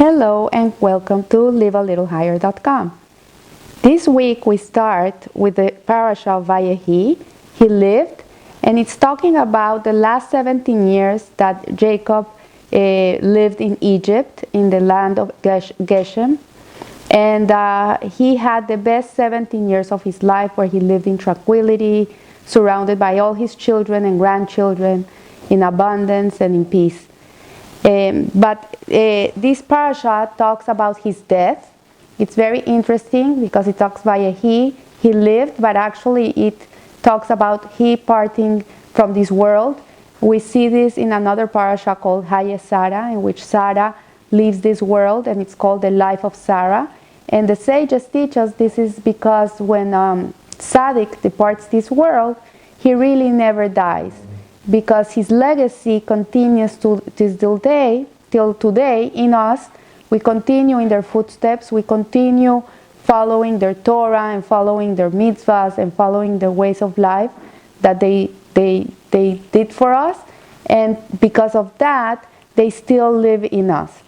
Hello and welcome to livealittlehigher.com. This week we start with the parasha of Vayechi. He lived, and it's talking about the last 17 years that Jacob lived in Egypt, in the land of Geshem. And he had the best 17 years of his life where he lived in tranquility, surrounded by all his children and grandchildren, in abundance and in peace. But this parasha talks about his death. It's very interesting because it talks about he lived, but actually it talks about he parting from this world. We see this in another parasha called Haye Sarah, in which Sarah leaves this world, and it's called the life of Sarah. And the sages teach us this is because when Tzaddik departs this world, he really never dies, because his legacy continues till today in us. We continue in their footsteps, we continue following their Torah and following their mitzvahs and following the ways of life that they did for us, and because of that they still live in us.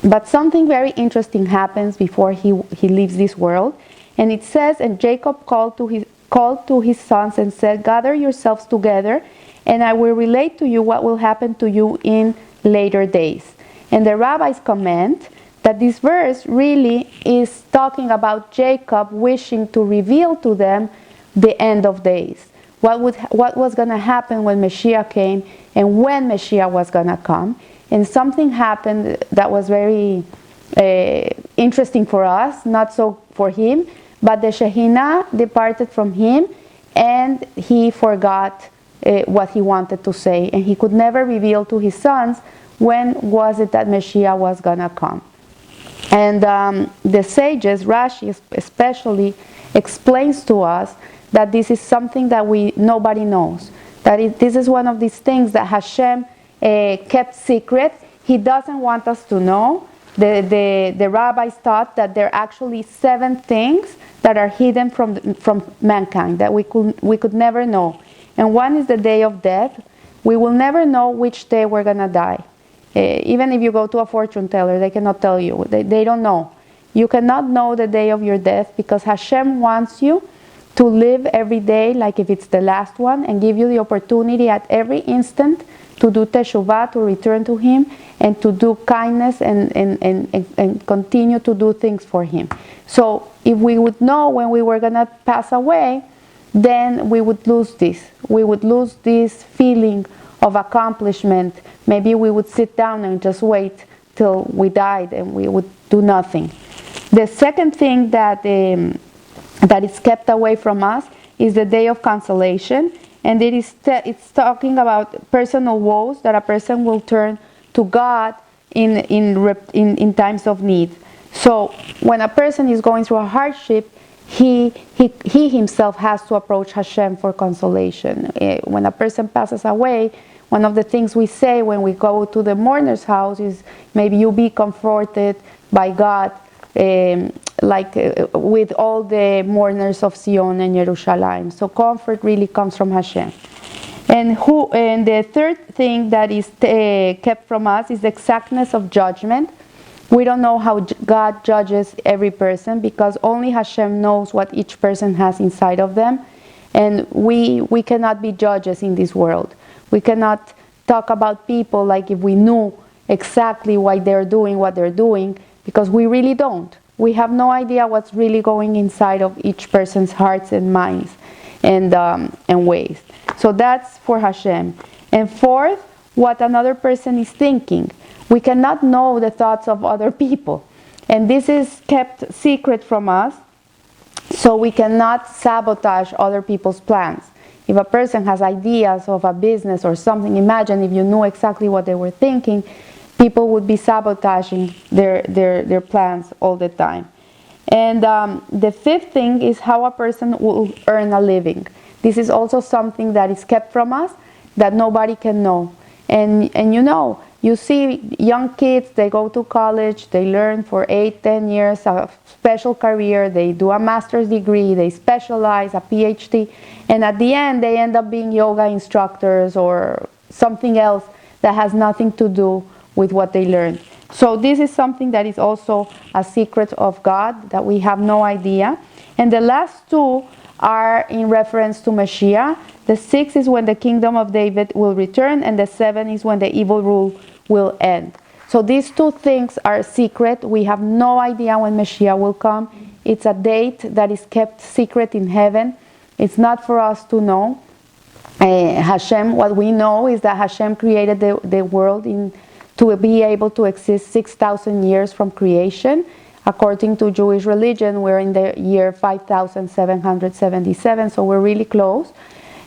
But something very interesting happens before he leaves this world, and it says, and Jacob called to his sons and said, "Gather yourselves together, and I will relate to you what will happen to you in later days." And the rabbis comment that this verse really is talking about Jacob wishing to reveal to them the end of days. What was going to happen when Mashiach came and when Mashiach was going to come. And something happened that was very interesting for us, not so for him, but the Shekhinah departed from him and he forgot what he wanted to say, and he could never reveal to his sons when was it that Mashiach was gonna come. And the sages, Rashi especially, explains to us that this is something that nobody knows, that this is one of these things that Hashem kept secret. He doesn't want us to know. The rabbis thought that there are actually 7 things that are hidden from mankind that we could never know. And one is the day of death. We will never know which day we're going to die. Even if you go to a fortune teller, they cannot tell you. They don't know. You cannot know the day of your death because Hashem wants you to live every day like if it's the last one, and give you the opportunity at every instant to do teshuvah, to return to Him, and to do kindness and continue to do things for Him. So if we would know when we were going to pass away, then we would lose this. We would lose this feeling of accomplishment. Maybe we would sit down and just wait till we died and we would do nothing. The second thing that is kept away from us is the day of consolation, and it's talking about personal woes that a person will turn to God in times of need. So when a person is going through a hardship, he himself has to approach Hashem for consolation. When a person passes away, one of the things we say when we go to the mourner's house is, maybe you be comforted by God, with all the mourners of Zion and Jerusalem. So comfort really comes from Hashem. And the third thing that is kept from us is the exactness of judgment. We don't know how God judges every person, because only Hashem knows what each person has inside of them. And we cannot be judges in this world. We cannot talk about people like if we knew exactly why they're doing what they're doing, because we really don't. We have no idea what's really going inside of each person's hearts and minds and ways. So that's for Hashem. And fourth, what another person is thinking. We cannot know the thoughts of other people. And this is kept secret from us, so we cannot sabotage other people's plans. If a person has ideas of a business or something, imagine if you knew exactly what they were thinking, people would be sabotaging their plans all the time. And the fifth thing is how a person will earn a living. This is also something that is kept from us, that nobody can know. And you see young kids, they go to college, they learn for 8-10 years a special career, they do a master's degree, they specialize, a PhD, and at the end they end up being yoga instructors or something else that has nothing to do with what they learned. So this is something that is also a secret of God that we have no idea. And the last two are in reference to Mashiach. The 6 is when the kingdom of David will return, and the 7 is when the evil rule will end. So these two things are secret. We have no idea when Mashiach will come. It's a date that is kept secret in heaven. It's not for us to know. Hashem, what we know is that Hashem created the world to be able to exist 6,000 years from creation. According to Jewish religion, we're in the year 5,777, so we're really close.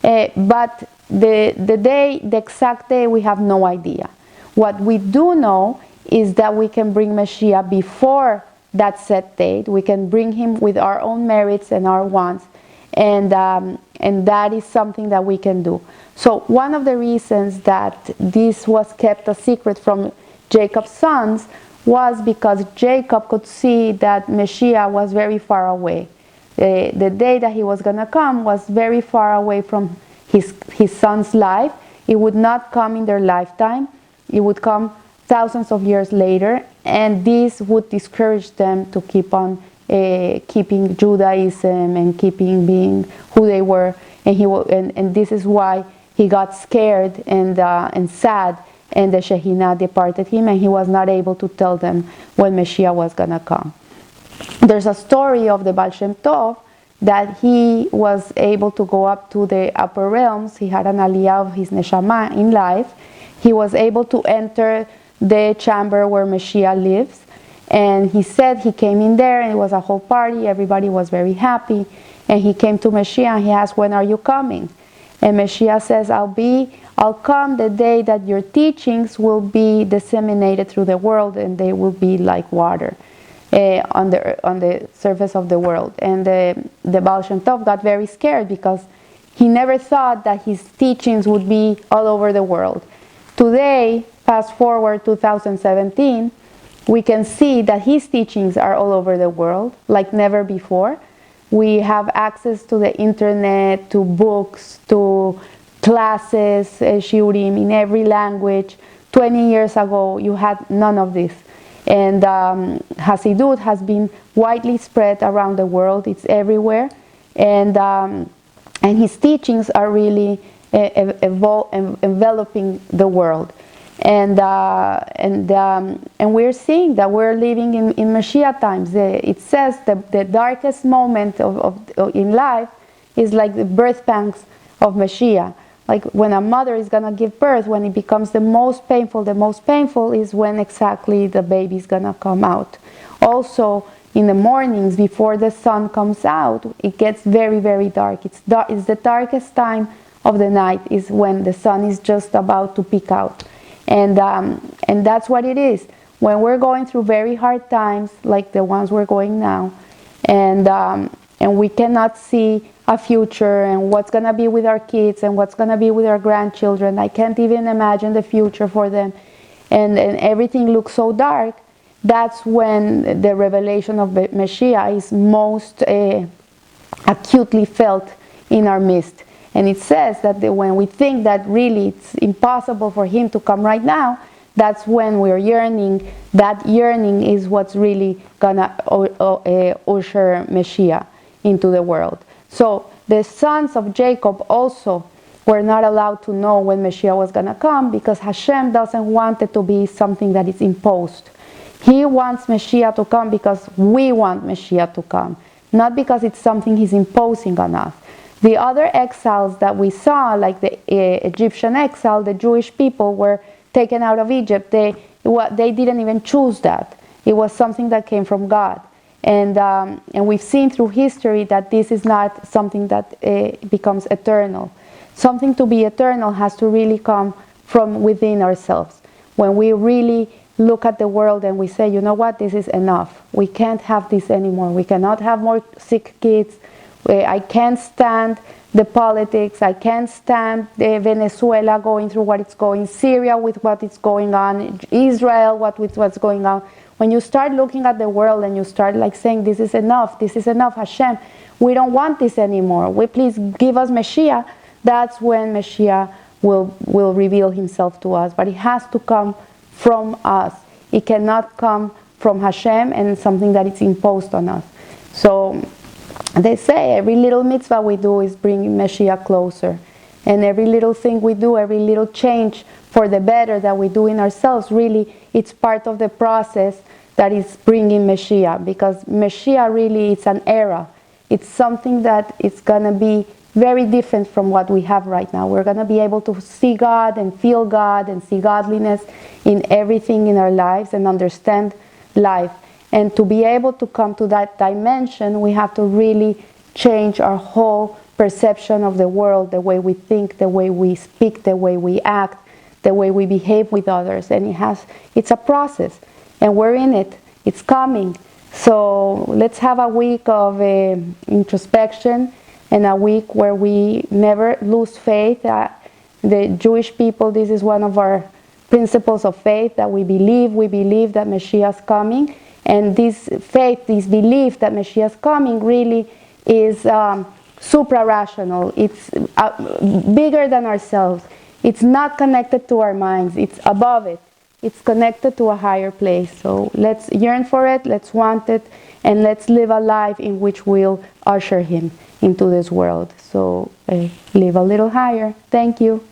But the exact day, we have no idea. What we do know is that we can bring Mashiach before that set date. We can bring him with our own merits and our wants, and that is something that we can do. So one of the reasons that this was kept a secret from Jacob's sons was because Jacob could see that Mashiach was very far away. The day that he was going to come was very far away from his son's life. It would not come in their lifetime. It would come thousands of years later, and this would discourage them to keep on keeping Judaism and keeping being who they were. And this is why he got scared and sad, and the Shekhinah departed him, and he was not able to tell them when Mashiach was going to come. There's a story of the Baal Shem Tov that he was able to go up to the upper realms. He had an aliyah of his neshama in life. He was able to enter the chamber where Mashiach lives, and he said he came in there, and it was a whole party. Everybody was very happy, and he came to Mashiach, and he asked, "When are you coming?" And Mashiach says, I'll come the day that your teachings will be disseminated through the world, and they will be like water on the surface of the world. And the Baal Shem Tov got very scared because he never thought that his teachings would be all over the world. Today, fast forward 2017, we can see that his teachings are all over the world like never before. We have access to the internet, to books, to classes, shiurim in every language. 20 years ago, you had none of this. And Hasidut has been widely spread around the world. It's everywhere. And his teachings are really enveloping the world. And we're seeing that we're living in Mashiach times. It says that the darkest moment in life is like the birth pangs of Mashiach. Like when a mother is going to give birth, when it becomes the most painful is when exactly the baby is going to come out. Also, in the mornings before the sun comes out, it gets very, very dark. It's the darkest time of the night is when the sun is just about to peek out. And that's what it is. When we're going through very hard times, like the ones we're going now, and we cannot see a future and what's going to be with our kids and what's going to be with our grandchildren. I can't even imagine the future for them. And everything looks so dark. That's when the revelation of Mashiach is most acutely felt in our midst. And it says that when we think that really it's impossible for him to come right now, that's when we're yearning. That yearning is what's really going to usher Mashiach into the world. So the sons of Jacob also were not allowed to know when Mashiach was going to come because Hashem doesn't want it to be something that is imposed. He wants Mashiach to come because we want Mashiach to come, not because it's something he's imposing on us. The other exiles that we saw, like the Egyptian exile, the Jewish people were taken out of Egypt. They didn't even choose that. It was something that came from God. And we've seen through history that this is not something that becomes eternal. Something to be eternal has to really come from within ourselves. When we really look at the world and we say, you know what, this is enough. We can't have this anymore. We cannot have more sick kids. I can't stand the politics. I can't stand Venezuela going through what it's going, Syria with what is going on, Israel with what's going on. When you start looking at the world and you start like saying, this is enough, Hashem, we don't want this anymore. Please give us Mashiach. That's when Mashiach will reveal himself to us. But it has to come from us. It cannot come from Hashem, and something that is imposed on us. So they say every little mitzvah we do is bringing Mashiach closer. And every little thing we do, every little change for the better that we do in ourselves, really, it's part of the process that is bringing Mashiach. Because Mashiach really, it's an era. It's something that is going to be very different from what we have right now. We're going to be able to see God and feel God and see godliness in everything in our lives and understand life. And to be able to come to that dimension, we have to really change our whole perception of the world, the way we think, the way we speak, the way we act, the way we behave with others. And it's a process, and we're in it. It's coming. So let's have a week of introspection, and a week where we never lose faith. The Jewish people, this is one of our principles of faith, that we believe that Mashiach is coming. And this faith, this belief that Mashiach is coming really is supra-rational. It's bigger than ourselves. It's not connected to our minds. It's above it. It's connected to a higher place. So let's yearn for it, let's want it, and let's live a life in which we'll usher Him into this world. So live a little higher. Thank you.